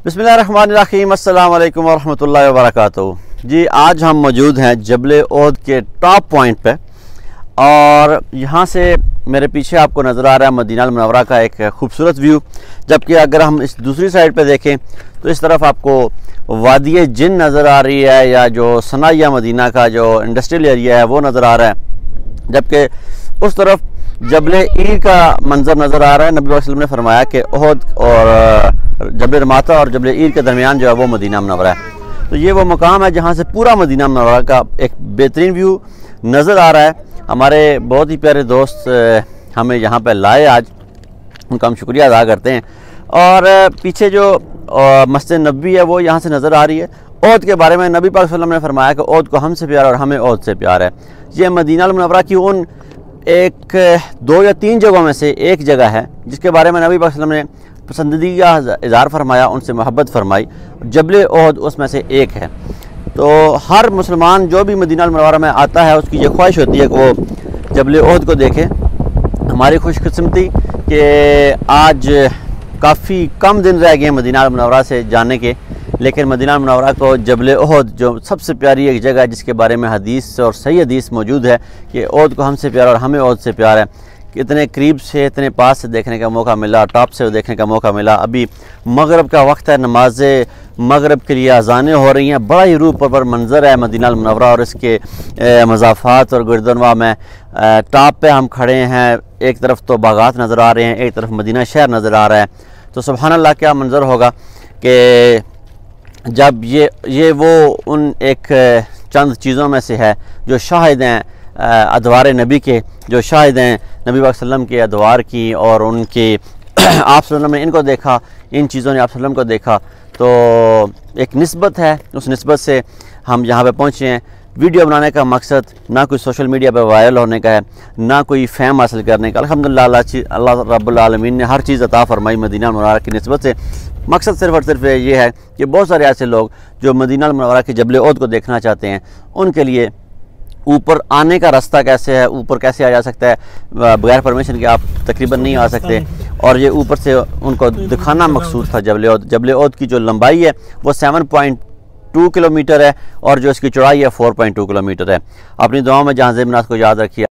बिस्मिल्लाहिर्रहमानिर्रहीम, अस्सलाम वालेकुम वरहमतुल्लाहि वबरकातुहू। जी आज हम मौजूद हैं जबल ओहद के टॉप पॉइंट पे और यहाँ से मेरे पीछे आपको नज़र आ रहा है मदीना अलमनवरा का एक खूबसूरत व्यू। जबकि अगर हम इस दूसरी साइड पे देखें तो इस तरफ आपको वादी जिन नज़र आ रही है, या जो सनाया मदीना का जो इंडस्ट्रियल एरिया है वो नज़र आ रहा है। जबकि उस तरफ जबल ईर का मंजर नज़र आ रहा है। नबी वसल्लम ने फरमाया कि ओहद और जबल रमाता और जबल ईर के दरमियान जो है वो मदीना मनव्वरा है। तो ये वो मकाम है जहाँ से पूरा मदीना मनव्वरा का एक बेहतरीन व्यू नज़र आ रहा है। हमारे बहुत ही प्यारे दोस्त हमें यहाँ पर लाए आज, उनका हम शुक्रिया अदा करते हैं। और पीछे जो मस्जिद नबी है वो यहाँ से नज़र आ रही है। ओहद के बारे में नबी पाक सल्लल्लाहु अलैहि वसल्लम ने फरमाया कि ओहद को हमसे प्यार और हमें ओहद से प्यार है। ये मदीना अलमनवरा की उन एक दो या तीन जगहों में से एक जगह है जिसके बारे में नबी पाक सल्लल्लाहु अलैहि वसल्लम ने पसंदीदा इज़हार फरमाया, उनसे मोहब्बत फरमाई। जबल ओहद उसमें से एक है। तो हर मुसलमान जो भी मदीना अलमनवरा में आता है उसकी ये ख्वाहिश होती है कि वो जबल ओहद को देखे। हमारी खुशकिस्मती कि आज काफ़ी कम दिन रह गए मदीना अलमनवरा से जाने के, लेकिन मदीना अलमनवरा को जबल ओहद जो सबसे प्यारी एक जगह है जिसके बारे में हदीस और सही हदीस मौजूद है कि ओहद को हमसे प्यार और हमें ओहद से प्यार है। इतने करीब से, इतने पास से देखने का मौका मिला, टॉप से देखने का मौका मिला। अभी मगरब का वक्त है, नमाज मगरब के लिए अजानें हो रही हैं। बड़ा ही रूह पर मंजर है मदीना अलमनवरा और इसके मज़ाफ़ात और गिरदनवा में। टॉप पे हम खड़े हैं, एक तरफ तो बागात नज़र आ रहे हैं, एक तरफ मदीना शहर नज़र आ रहा है। तो सुभान अल्लाह क्या मंजर होगा कि जब ये वो उन एक चंद चीज़ों में से है जो शाहिद हैं अदवार नबी के, जो शाहिद हैं नबी पाक सल्लम के अदवार की और उनके आप सल्लम ने इनको देखा, इन चीज़ों ने आप सल्लम को देखा। तो एक निस्बत है, उस निस्बत से हम यहाँ पे पहुँचे हैं। वीडियो बनाने का मकसद ना कोई सोशल मीडिया पर वायरल होने का है, ना कोई फ़ेम हासिल करने का। अल्हम्दुलिल्लाह अल्लाह रब्बुल आलमीन ने हर चीज़ अता फरमाई मदीना अलमनवरा की निस्बत से। मकसद सिर्फ़ और सिर्फ ये है कि बहुत सारे ऐसे लोग जो मदीना अलमनवरा के जबल ओहद को देखना चाहते हैं, उनके लिए ऊपर आने का रास्ता कैसे है, ऊपर कैसे आ जा सकता है। बगैर परमिशन के आप तकरीबन नहीं आ सकते। और ये ऊपर से उनको दिखाना मकसूद था जबल ओहद। जबल ओहद की जो लंबाई है वो 7.2 किलोमीटर है और जो इसकी चौड़ाई है 4.2 किलोमीटर है। अपनी दुआओं में जहाँ ज़ेब नाथ को याद रखिए।